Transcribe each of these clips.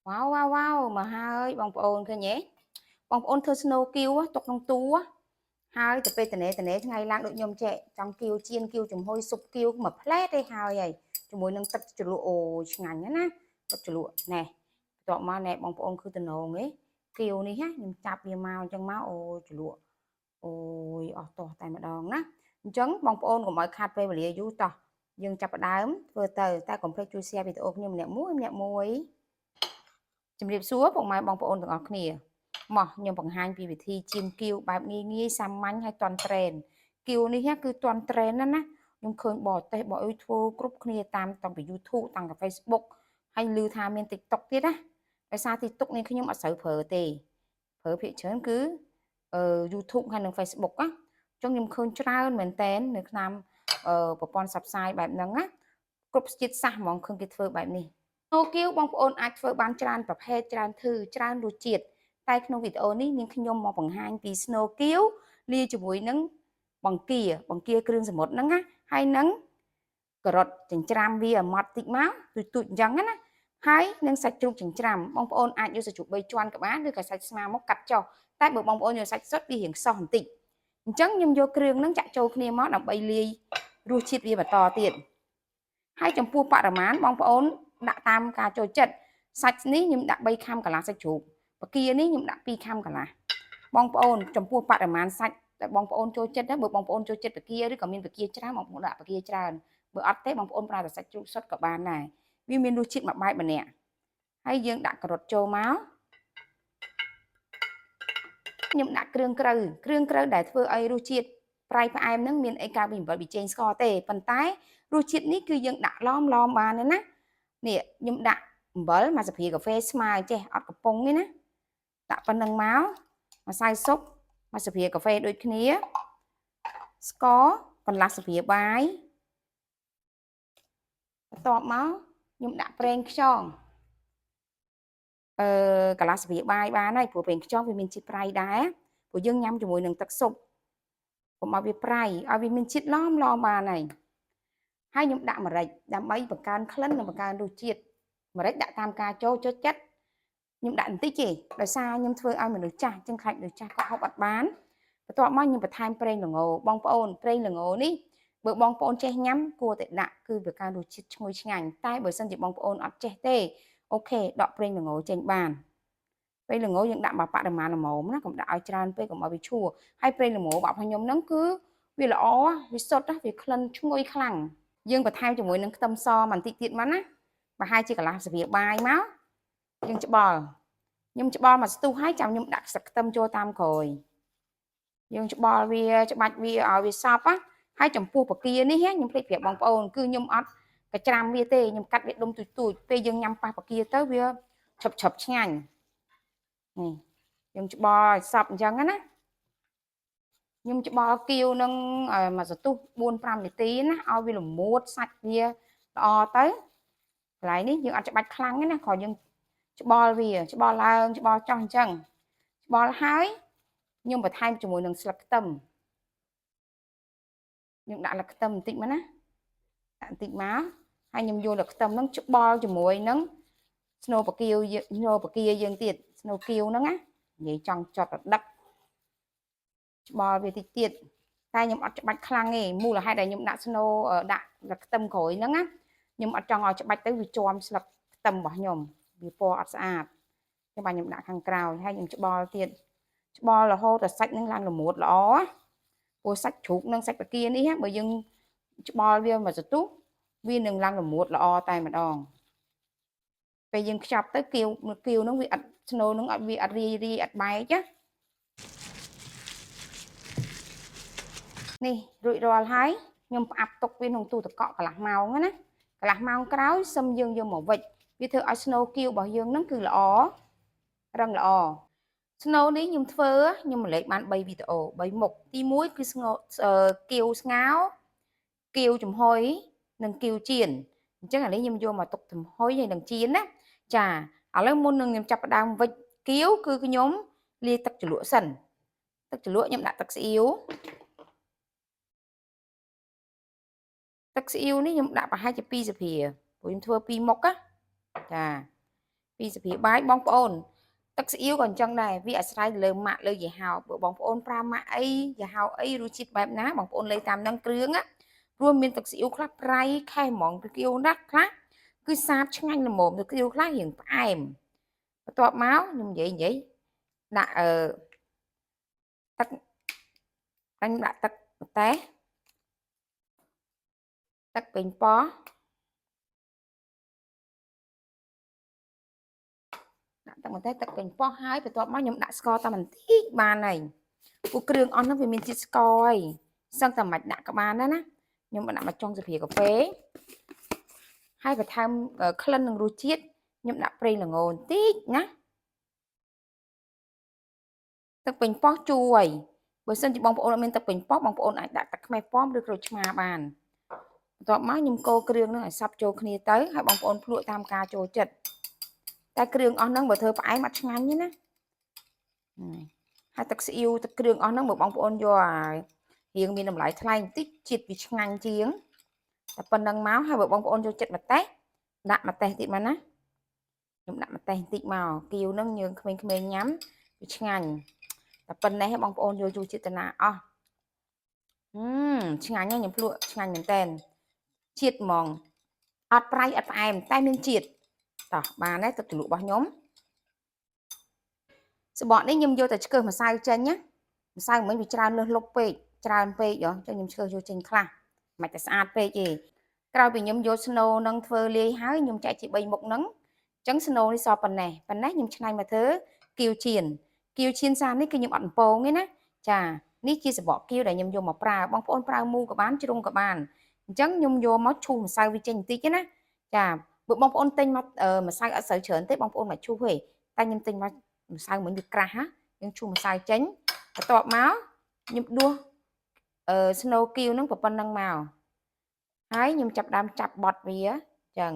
Wow wow wow មកហើយបងប្អូនឃើញទេបងប្អូនធ្វើ snow kill ទុកក្នុងទូហើយទៅពេលតនេថ្ងៃឡើងដូចខ្ញុំចេះចង់គៀវជៀនគៀវចំហុយស៊ុបគៀវមួយផ្លែតទេហើយជាមួយនឹងទឹកជ្រលក់អូឆ្ងាញ់ណាទឹកជ្រលក់ណែបន្ទាប់មកណែបងប្អូនគឺតំណងទេគៀវនេះខ្ញុំចាប់វាមកអញ្ចឹងមកអូជ្រលក់អូយអស់តោះតែម្ដងណាអញ្ចឹងបងប្អូនកុំឲ្យខាត់ពេលវេលាយូរតោះយើងចាប់ផ្ដើមធ្វើទៅតែកុំភ្លេចជួយ share វីដេអូខ្ញុំម្នាក់មួយជំរាបសួរពុកម៉ែបងប្អូនទាំងអស់គ្នាមកខ្ញុំបង្ហាញពីវិធីចៀនគៀវបែបងាយសាមញ្ញហើយទាន់ត្រេនគៀវនេះគឺទាន់ត្រេនណាខ្ញុំឃើញបរទេសបរអីធ្វើគ្រប់គ្នាតាមតាំងពី YouTube តាំងពី Facebook ហើយឮថាមាន TikTok ទៀតណាដោយសារ TikTok នេះខ្ញុំអត់សូវប្រើទេប្រើភាគច្រើនគឺYouTube ហើយនិង Facebook ណាអញ្ចឹងខ្ញុំឃើញច្រើនមែនតែននៅក្នុងប្រព័ន្ធផ្សព្វផ្សាយបែបហ្នឹងណាគ្រប់ជាតិសាសន៍ហ្មងឃើញគេធ្វើបែបនេះណូគៀវបងប្អូនអាចធ្វើបានច្រើនប្រភេទច្រើនធឺច្រើនរសជាតិតែក្នុងវីដេអូនេះនាងខ្ញុំមកបង្ហាញពី Snow គៀវលាយជាមួយនឹងបង្គាគ្រឿងសមុទ្រហ្នឹងណាហើយនឹងការ៉ុតចិញ្ច្រាំវាឲ្យម៉ត់តិចមកទូចអញ្ចឹងណាហើយនឹងសាច់ជ្រូកចិញ្ច្រាំបងប្អូនអាចយកសាច់ជ្រូក3ជាន់ក៏បានឬក៏សាច់ស្មើមកកាត់ចុះតែបើបងប្អូនយកសាច់សុទ្ធវារៀងសោះបន្តិចអញ្ចឹងខ្ញុំយកគ្រឿងហ្នឹងចាក់ចូលគ្នាមកដើម្បីលាយរសជាតិវាបន្តទៀតហើយចំពោះបរិមាណបងប្អូនដាក់តាមការចូលចិត្តសាច់នេះខ្ញុំដាក់3ខាំកន្លះសាច់ជ្រូកបកានេះខ្ញុំដាក់2ខាំកន្លះបងប្អូនចំពោះបរិមាណសាច់ដែលបងប្អូនចូលចិត្តណាបើបងប្អូនចូលចិត្តបកាឬក៏មានបកាច្រើនបងប្អូនដាក់បកាច្រើនបើអត់ទេបងប្អូនប្រើតែសាច់ជ្រូកសុទ្ធក៏បានដែរវាមានរសជាតិមួយបែបម្នាក់ហើយយើងដាក់ការ៉ុតចូលមកខ្ញុំដាក់គ្រឿងក្រៅដែលធ្វើឲ្យរសជាតិប្រៃផ្អែមហ្នឹងមានអីកាពីអំបិលប៊ីចេងស្ករទេប៉ុន្តែរសជាតិនេះគឺយើងដាក់ឡំបានទេណានេះខ្ញុំដាក់អំបិលមួយស្លាបព្រាកាហ្វេស្មើចេះអត់កំប៉ុងទេណាដាក់ប៉ុណ្្នឹងមកម្សៅស៊ុបមួយស្លាបព្រាកាហ្វេដូចគ្នាស្ករកន្លះស្លាបព្រាបាយបន្ទាប់មកខ្ញុំដាក់ប្រេងខ្យងកន្លះស្លាបព្រាបាយបានហើយព្រោះប្រេងខ្យងវាមានជាតិប្រៃដែរព្រោះយើងញ៉ាំជាមួយនឹងទឹកស៊ុបកុំឲ្យវាប្រៃឲ្យវាមានជាតិឡំបានហើយខ្ញុំដាក់ម្រេចដើម្បីបង្កើនក្លិននិងបង្កើនរសជាតិម្រេចដាក់តាមការចូលចិត្តខ្ញុំដាក់បន្តិចទេដោយសារខ្ញុំធ្វើឲ្យមនុស្សចាស់ចឹងខ្លាចមនុស្សចាស់គាត់ហូបអត់បានបន្ទាប់មកខ្ញុំបន្ថែមប្រេងល្ងបងប្អូនប្រេងល្ងនេះបើបងប្អូនចេះញ៉ាំគួរតែដាក់គឺវាកើនរសជាតិឈ្ងុយឆ្ងាញ់តែបើសិនជាបងប្អូនអត់ចេះទេអូខេដកប្រេងល្ងចេញបានប្រេងល្ងយើងដាក់បរិមាណល្មមណាកុំដាក់ឲ្យច្រើនពេកកុំឲ្យវាឈួរហើយប្រេងល្ងបាក់របស់ខ្ញុំហ្នឹងគឺវាល្អវាសុទ្ធវាក្លិនឈ្ងុយខ្លាំងយើងបន្ថែមជាមួយនឹងខ្ទឹមសបន្តិចទៀតមកណាប្រហែលជាកន្លះស្លាបព្រាបាយមកយើងច្បល់ខ្ញុំច្បល់មកស្ទុះហើយចាំខ្ញុំដាក់ស្លឹកខ្ទឹមចូលតាមក្រោយយើងច្បល់វាច្បាច់វាឲ្យវាសព្វណាហើយចំពោះបកានេះខ្ញុំភ្លេចប្រាប់បងប្អូនគឺខ្ញុំអត់កច្រាំវាទេខ្ញុំកាត់វាដុំទូចពេលយើងញ៉ាំប៉ះបកាទៅវាឆឹបឆ្ងាញ់នេះយើងច្បល់ឲ្យសព្វអញ្ចឹងណាខ្ញុំច្បល់គៀវនឹងមួយសន្ទុះ4-5នាទីណាឲ្យវាល្មួតសាច់វាល្អទៅកន្លែងនេះយើងអត់ច្បាច់ខ្លាំងទេណាគ្រាន់យើងច្បល់វាច្បល់ឡើងច្បល់ចុះអញ្ចឹងច្បល់ហើយខ្ញុំបន្ថែមជាមួយនឹងស្លឹកខ្ទឹមខ្ញុំដាក់ស្លឹកខ្ទឹមបន្តិចមកណាដាក់បន្តិចមកហើយខ្ញុំយកស្លឹកខ្ទឹមហ្នឹងច្បល់ជាមួយនឹងស្នូបកាយើងទៀតស្នូគៀវហ្នឹងណានិយាយចង់ចត់រដឹកច្បល់វាតិចទៀតតែខ្ញុំអត់ច្បាច់ខ្លាំងទេមូលហេតុដែលខ្ញុំដាក់ស្នូដាក់ស្លឹកខ្ទឹមក្រួយហ្នឹងណាខ្ញុំអត់ចង់ឲ្យច្បាច់ទៅវាជាប់ស្លឹកខ្ទឹមរបស់ខ្ញុំវាពណ៌អត់ស្អាតខ្ញុំបាទខ្ញុំដាក់ខាងក្រោយហើយខ្ញុំច្បល់ទៀតច្បល់រហូតដល់សាច់នឹងឡើងល្មួតល្អព្រោះសាច់ជ្រូកនិងសាច់បកានេះបើយើងច្បល់វាមួយសន្ទុះវានឹងឡើងល្មួតល្អតែម្ដងពេលយើងខ្ចប់ទៅគៀវហ្នឹងវាអត់ស្នូហ្នឹងវាអត់រាយអត់បែកណានេះរួចរាល់ហើយខ្ញុំផ្អាប់ទុកវាក្នុងទូទឹកកកកន្លះម៉ោងណាកន្លះម៉ោងក្រោយសឹមយើងយកមកវិចវាធ្វើឲ្យស្នូគៀវរបស់យើងហ្នឹងគឺល្អរឹងល្អស្នូនេះខ្ញុំធ្វើខ្ញុំម្លែកបាន3វីដេអូ3មុខទី1គឺគៀវស្ងោរគៀវចំហុយនិងគៀវចៀនអញ្ចឹងឥឡូវខ្ញុំយកមកទុកចំហុយហើយនិងចៀនណាចាឥឡូវមុននឹងខ្ញុំចាប់ផ្ដើមវិចគៀវគឺខ្ញុំលាយទឹកជ្រលក់សិនទឹកជ្រលក់ខ្ញុំដាក់ទឹកស្អ៊ីវនេះខ្ញុំដាក់ប្រហែលជា2ស្លាបព្រាព្រោះខ្ញុំធ្វើ2មុខណាចា 2 ស្លាបព្រាបាយបងប្អូនទឹកស៊ីអ៊ីវក៏អញ្ចឹងដែរវាអាស្រ័យលើម៉ាក់លើយីហោបើបងប្អូនប្រើម៉ាក់អីយីហោអីរសជាតិបែបណាបងប្អូនលេខតាមនឹងគ្រឿងណាព្រោះមានទឹកស៊ីអ៊ីវខ្លះប្រៃខេះហ្មងទឹកស៊ីអ៊ីវណាស់ខ្លះគឺសាបឆ្ងាញ់ល្មមទឹកស៊ីអ៊ីវខ្លះរៀងផ្អែមបន្ទាប់មកខ្ញុំនិយាយដាក់ទឹកដាក់ទឹកម្ទេសទឹកប៉េងប៉ោះដាក់ទឹកម្ទេសទឹកប៉េងប៉ោះហើយបន្ទាប់មកខ្ញុំដាក់ស្ករតែបន្តិចបានហើយពួកគ្រឿងអស់ហ្នឹងវាមានជាតិស្ករហើយសឹងតែមិនដាក់ក៏បានដែរណាខ្ញុំដាក់មកចុងស្រាកាហ្វេហើយបន្ថែមក្លិននិងរសជាតិខ្ញុំដាក់ប្រេងល្ងបន្តិចណាទឹកប៉េងប៉ោះជូរហើយបើសិនជាបងប្អូនអត់មានទឹកប៉េងប៉ោះបងប្អូនអាចដាក់ទឹកខ្មេះប៉ោមឬក្រូចឆ្មាបានបន្ទាប់មកខ្ញុំកូរគ្រឿងហ្នឹងឲ្យសព្វចូលគ្នាទៅហើយបងប្អូនភ្លក់តាមការចូលចិត្តតែគ្រឿងអស់ហ្នឹងបើធ្វើផ្អែមអត់ឆ្ងាញ់ទេណាហើយទឹកស៊ីអ៊ីវទឹកគ្រឿងអស់ហ្នឹងបើបងប្អូនយកឲ្យរៀងមានតម្លៃថ្លៃបន្តិចជាតិវាឆ្ងាញ់ជាងតែប៉ុណ្្នឹងមកហើយបើបងប្អូនចូលចិត្តម្ទេសដាក់ម្ទេសទៀតមកណាខ្ញុំដាក់ម្ទេសបន្តិចមកគៀវហ្នឹងយើងក្មេងៗញ៉ាំវាឆ្ងាញ់តែប៉ុណ្ណេះបងប្អូនយកចូលចិត្តណាអស់ឆ្ងាញ់ខ្ញុំភ្លក់ឆ្ងាញ់មែនតើជាតិហ្មងអត់ប្រៃអត់ផ្អែមតែមានជាតិតោះបានហើយទឹកជ្រលក់របស់ខ្ញុំសបកនេះខ្ញុំយកតែឆ្កឹះម្សៅចេញណាម្សៅមិញវាច្រើនលើសលុបពេកច្រើនពេកហ៎ចឹងខ្ញុំឆ្កឹះយកចេញខ្លះមិនតែស្អាតពេកទេក្រោយពីខ្ញុំយកស្នូនឹងធ្វើលាយហើយខ្ញុំចែកជា3មុខហ្នឹងអញ្ចឹងស្នូនេះសល់ប៉ុណ្ណេះខ្ញុំឆ្នៃមកធ្វើគៀវជៀនសានេះគឺខ្ញុំអត់បំពងទេណាចានេះជាសបកគៀវដែលខ្ញុំយកមកប្រើបងប្អូនប្រើមូក៏បានជ្រុងក៏បានអញ្ចឹងខ្ញុំយកមកឈូសម្សៅវាចេញបន្តិចណាចាបើបងប្អូនទិញមកម្សៅអត់សូវច្រើនទេបងប្អូនមកឈូសទេតែខ្ញុំទិញមកម្សៅមិញវាក្រាស់ណាយើងឈូសម្សៅចេញបន្ទាប់មកខ្ញុំដួសស្នូគៀវហ្នឹងប៉ុណ្ណឹងមកហើយខ្ញុំចាប់ដើមចាប់បត់វាចឹង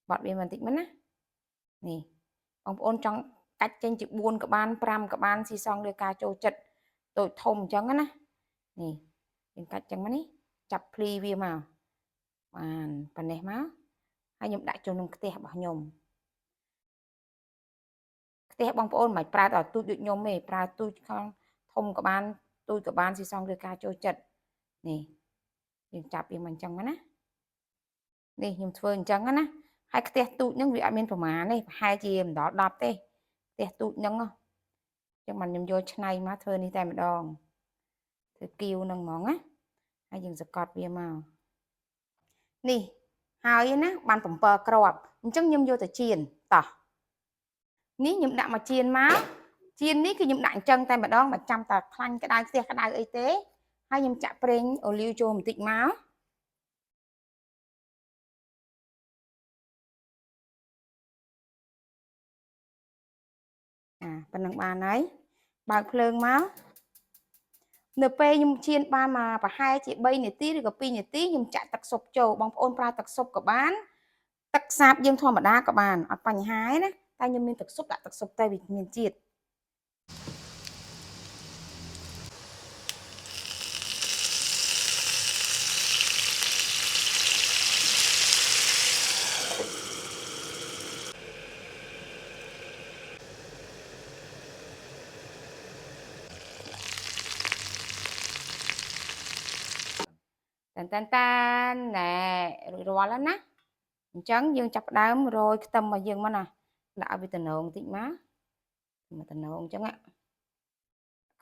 បត់វាបន្តិចមកណានេះបងប្អូនចង់កាច់ចេញជា4ក៏បាន5ក៏បានស៊ីសងលើការចូលចិត្តតូចធំអញ្ចឹងណានេះយើងកាច់ចឹងមកនេះចាប់ភ្លីវាមកបានប៉ុណ្ណេះមកហើយខ្ញុំដាក់ចូលក្នុងខ្ទះរបស់ខ្ញុំខ្ទះបងប្អូនមិនប្រើតែទូចដូចខ្ញុំទេប្រើទូចខំធំក៏បានទូចក៏បានស៊ីសងលើការចូលចិត្តនេះយើងចាប់វាមកអញ្ចឹងមកណានេះខ្ញុំធ្វើអញ្ចឹងណាហើយខ្ទះទូចហ្នឹងវាអត់មានប្រមាណទេប្រហែលជាមិនដល់10ទេខ្ទះទូចហ្នឹងអញ្ចឹងបានខ្ញុំយកឆ្នៃមកធ្វើនេះតែម្ដងធ្វើគៀវហ្នឹងហ្មងណាហើយយើងសកត់វាមកនេះហើយណាបាន7គ្រាប់អញ្ចឹងខ្ញុំយកទៅចៀនតោះនេះខ្ញុំដាក់មកចៀនមកចៀននេះគឺខ្ញុំដាក់អញ្ចឹងតែម្ដងមិនចាំតែខ្លាញ់ក្តៅខ្ទះក្តៅអីទេហើយខ្ញុំចាក់ប្រេងអូលីវចូលបន្តិចមកប៉ុណ្ណឹងបានហើយបើកភ្លើងមកនៅពេលខ្ញុំចៀនបានមកប្រហែលជា3នាទីឬក៏2នាទីខ្ញុំចាក់ទឹកស៊ុបចូលបងប្អូនប្រើទឹកស៊ុបក៏បានទឹកសាបយើងធម្មតាក៏បានអត់បញ្ហាទេណាតែខ្ញុំមានទឹកស៊ុបដាក់ទឹកស៊ុបតែវាមានជាតិតានណែរួចរាល់ហើយណាអញ្ចឹងយើងចាប់ផ្ដើមរោយខ្ទឹមរបស់យើងមកណាដាក់ឲ្យវាតំណងបន្តិចមកតំណងអញ្ចឹង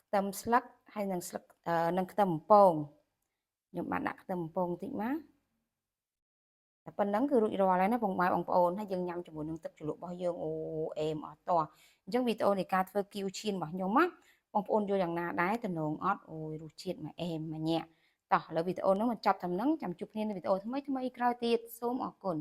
ខ្ទឹមស្លឹកហើយនឹងស្លឹកនឹងខ្ទឹមបំពងខ្ញុំបានដាក់ខ្ទឹមបំពងបន្តិចមកតែប៉ុណ្ណឹងគឺរួចរាល់ហើយណាបងប្អូនហើយយើងញ៉ាំជាមួយនឹងទឹកជ្រលក់របស់យើងអូអេមអត់តោះអញ្ចឹងវីដេអូនៃការធ្វើគីវឈៀនរបស់ខ្ញុំណាបងប្អូនយល់យ៉ាងណាដែរតំណងអត់អូយរសជាតិមកអេមមកញាក់តោះឥឡូវវីដេអូហ្នឹងបញ្ចប់ត្រឹមហ្នឹងចាំជួបគ្នានៅវីដេអូថ្មីក្រោយទៀតសូមអរគុណ